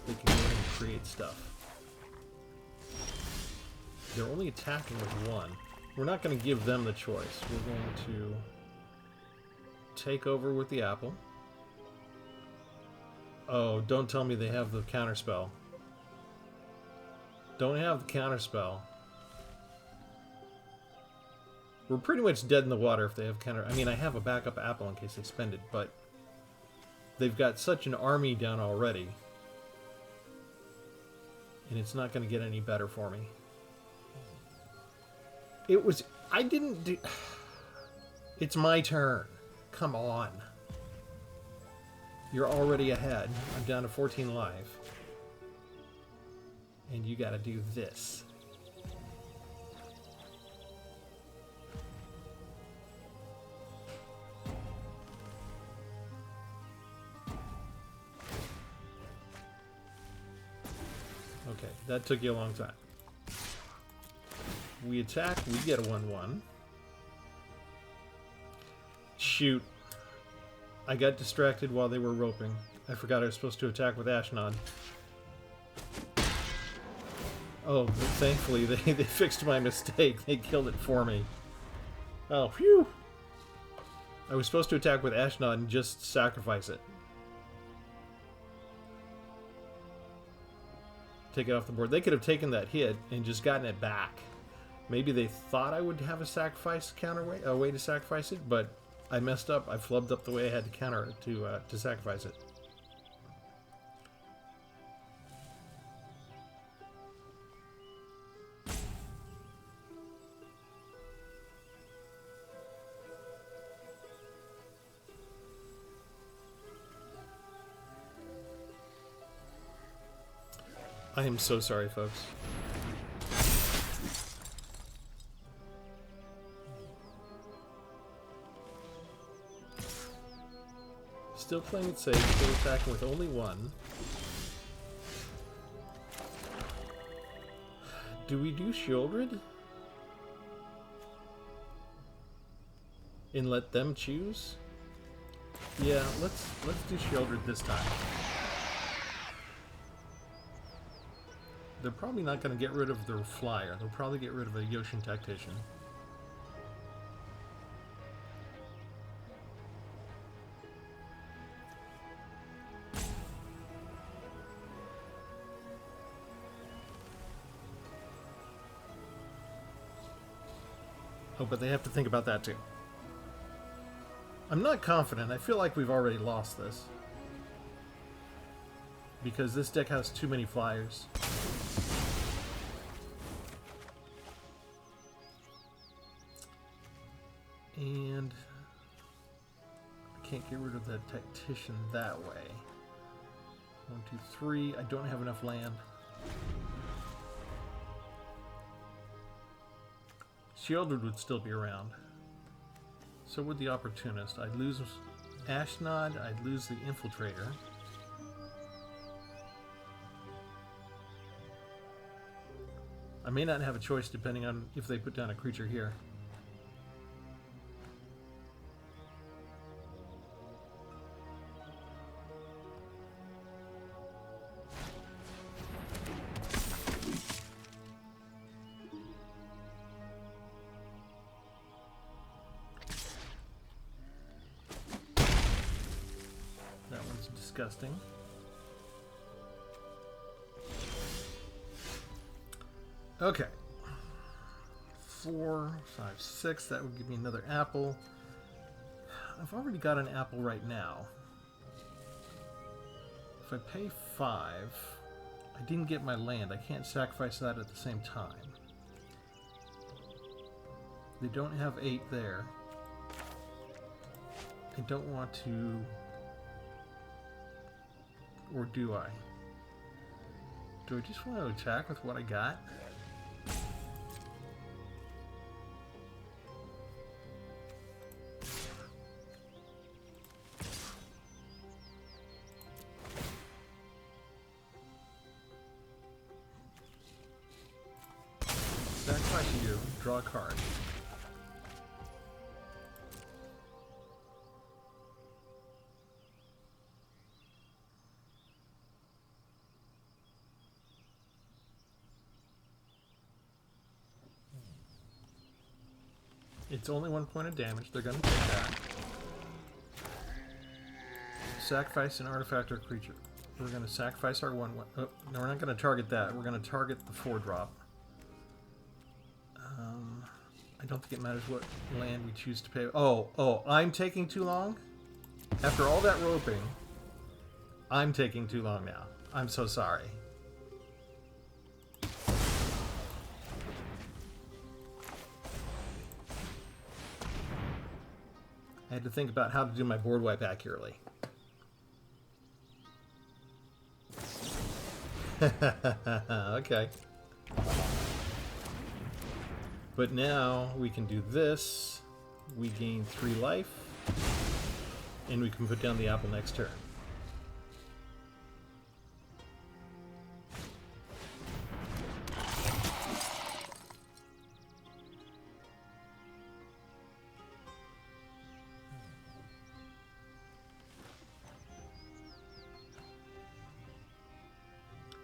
they can go ahead and create stuff. They're only attacking with 1. We're not going to give them the choice. We're going to take over with the apple. Oh, don't tell me they have the counterspell. Don't have the counterspell. We're pretty much dead in the water if they have counter... I mean, I have a backup apple in case they spend it, but they've got such an army down already. And it's not going to get any better for me. It was... I didn't do... It's my turn. Come on. You're already ahead. I'm down to 14 life. And you gotta do this. Okay, that took you a long time. We attack, we get a 1-1. Shoot. I got distracted while they were roping. I forgot I was supposed to attack with Ashnod. Oh, but thankfully they fixed my mistake. They killed it for me. Oh, phew! I was supposed to attack with Ashnod and just sacrifice it. Take it off the board. They could have taken that hit and just gotten it back. Maybe they thought I would have a sacrifice counterweight, a way to sacrifice it, but I messed up. I flubbed up the way I had to counter it to sacrifice it. I am so sorry, folks. Still playing it safe, still attacking with only 1. Do we do Shieldred? And let them choose? Yeah, let's do Shieldred this time. They're probably not going to get rid of their flyer. They'll probably get rid of a Yoshin Tactician. Oh, but they have to think about that too. I'm not confident. I feel like we've already lost this. Because this deck has too many flyers. And I can't get rid of that Tactician that way. 1, 2, 3. I don't have enough land. Shieldred would still be around. So would the Opportunist. I'd lose Ashnod. I'd lose the Infiltrator. I may not have a choice depending on if they put down a creature here. Disgusting. 4, 5, 6. That would give me another apple. I've already got an apple right now. If I pay 5, I didn't get my land. I can't sacrifice that at the same time. They don't have 8 there. I don't want to... Or do I? Do I just want to attack with what I got? Sacrifice you, draw a card. It's only 1 point of damage. They're going to take that. Sacrifice an artifact or creature. We're going to sacrifice our 1-1. Oh, no, we're not going to target that. We're going to target the 4-drop. I don't think it matters what land we choose to pay. Oh, I'm taking too long? After all that roping, I'm taking too long now. I'm so sorry. I had to think about how to do my board wipe accurately. Okay. But now we can do this. We gain 3 life. And we can put down the apple next turn.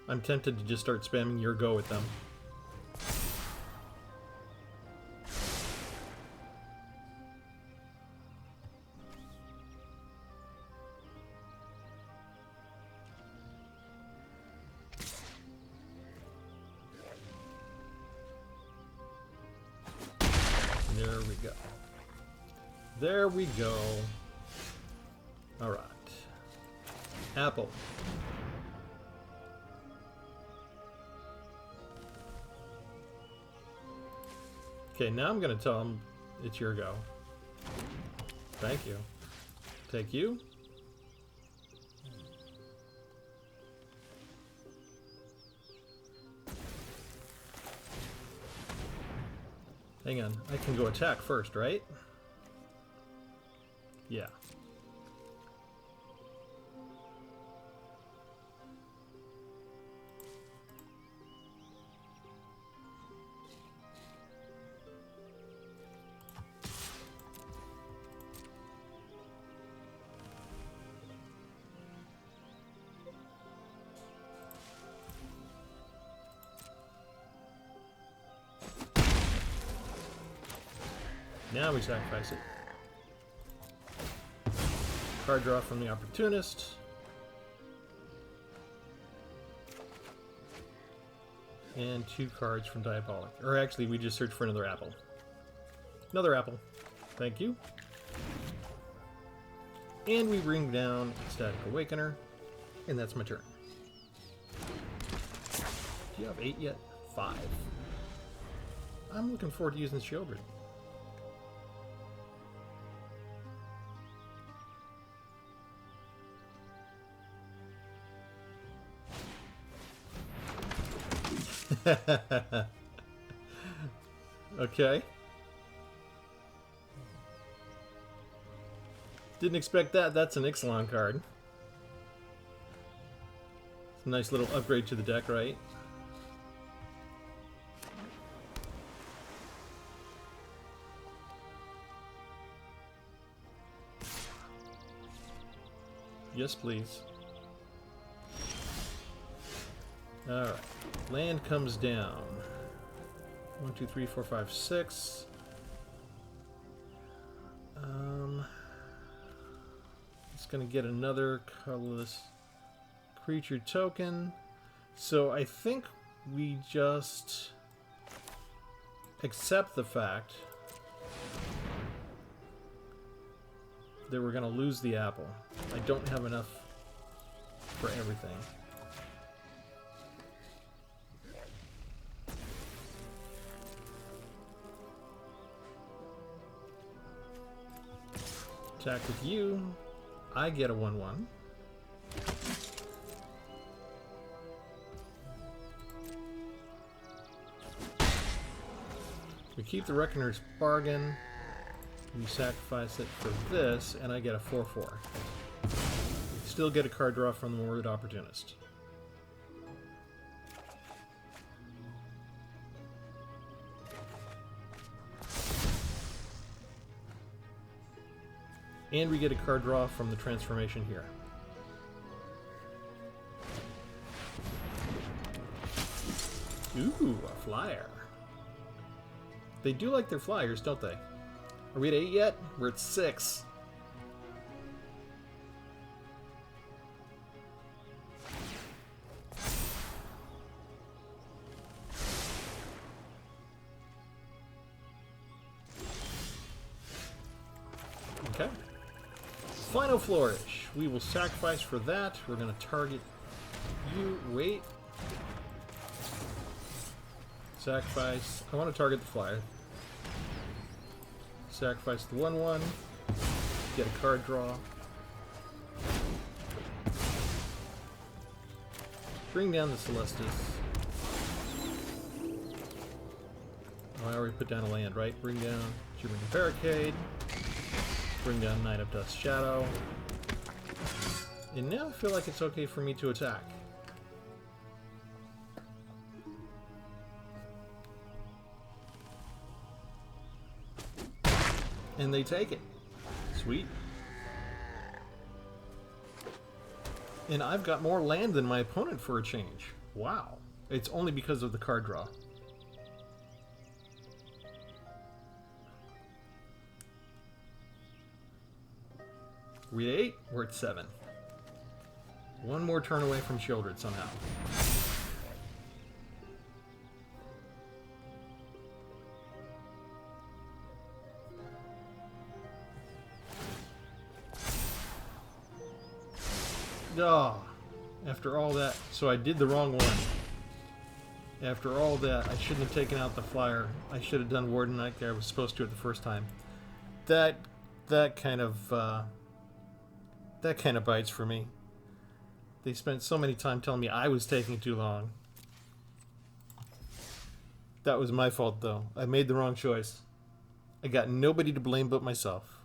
I'm tempted to just start spamming your go with them. There we go. There we go. All right. Apple. Okay, now I'm going to tell him it's your go. Thank you. Take you. Hang on, I can go attack first, right? Yeah. Now we sacrifice it. Card draw from the Opportunist. And 2 cards from Diabolic. Or actually, we just search for another apple. Another apple. Thank you. And we bring down Ecstatic Awakener. And that's my turn. Do you have 8 yet? 5. I'm looking forward to using Shieldred. Okay. Didn't expect that. That's an Ixalan card. It's a nice little upgrade to the deck, right? Yes, please. Alright. Land comes down. 1, 2, 3, 4, 5, 6. It's going to get another colorless creature token. So I think we just accept the fact that we're going to lose the apple. I don't have enough for everything. Attack with you. I get a 1/1. We keep the Reckoner's Bargain. We sacrifice it for this, and I get a 4/4. Still get a card draw from the Word Opportunist. And we get a card draw from the transformation here. Ooh, a flyer. They do like their flyers, don't they? Are we at 8 yet? We're at 6. Okay. Final Flourish. We will sacrifice for that. We're going to target you. Wait. Sacrifice. I want to target the flyer. Sacrifice the 1/1. Get a card draw. Bring down the Celestis. Oh, I already put down a land, right? Bring down Shivering Barricade. Bring down Knight of Dust Shadow. And now I feel like it's okay for me to attack. And they take it. Sweet. And I've got more land than my opponent for a change. Wow. It's only because of the card draw. We at 8, we're at 7. One more turn away from Shieldred somehow. Oh, after all that, so I did the wrong one. After all that, I shouldn't have taken out the flyer. I should have done Warden like I was supposed to at the first time. That kind of bites for me. They spent so many time telling me I was taking too long. That was my fault, though. I made the wrong choice. I got nobody to blame but myself.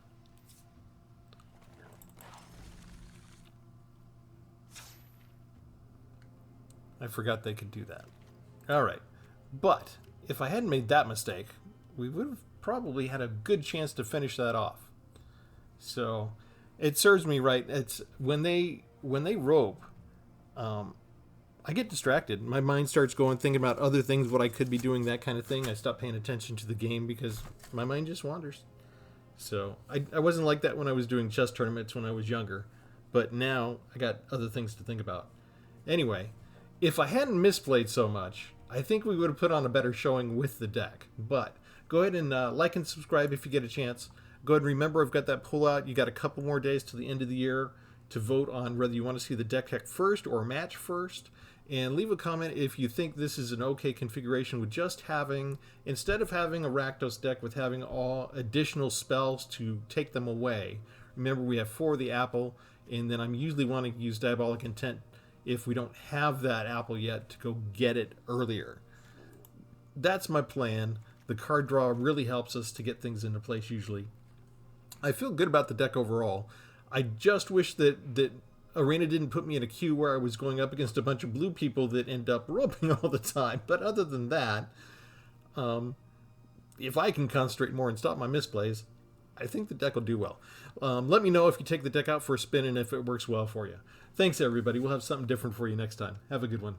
I forgot they could do that. Alright. But, if I hadn't made that mistake, we would have probably had a good chance to finish that off. So, it serves me right. It's when they rope, I get distracted. My mind starts going, thinking about other things, what I could be doing, that kind of thing. I stop paying attention to the game because my mind just wanders. So, I wasn't like that when I was doing chess tournaments when I was younger. But now, I got other things to think about. Anyway, if I hadn't misplayed so much, I think we would have put on a better showing with the deck. But go ahead and like and subscribe if you get a chance. Go ahead and remember I've got that pull out. You got a couple more days to the end of the year to vote on whether you want to see the deck first or match first. And leave a comment if you think this is an okay configuration with just having, instead of having a Rakdos deck with having all additional spells to take them away. Remember we have 4 of the apple, and then I'm usually wanting to use Diabolic Intent if we don't have that apple yet to go get it earlier. That's my plan. The card draw really helps us to get things into place usually. I feel good about the deck overall. I just wish that Arena didn't put me in a queue where I was going up against a bunch of blue people that end up roping all the time. But other than that, if I can concentrate more and stop my misplays, I think the deck will do well. Let me know if you take the deck out for a spin and if it works well for you. Thanks, everybody. We'll have something different for you next time. Have a good one.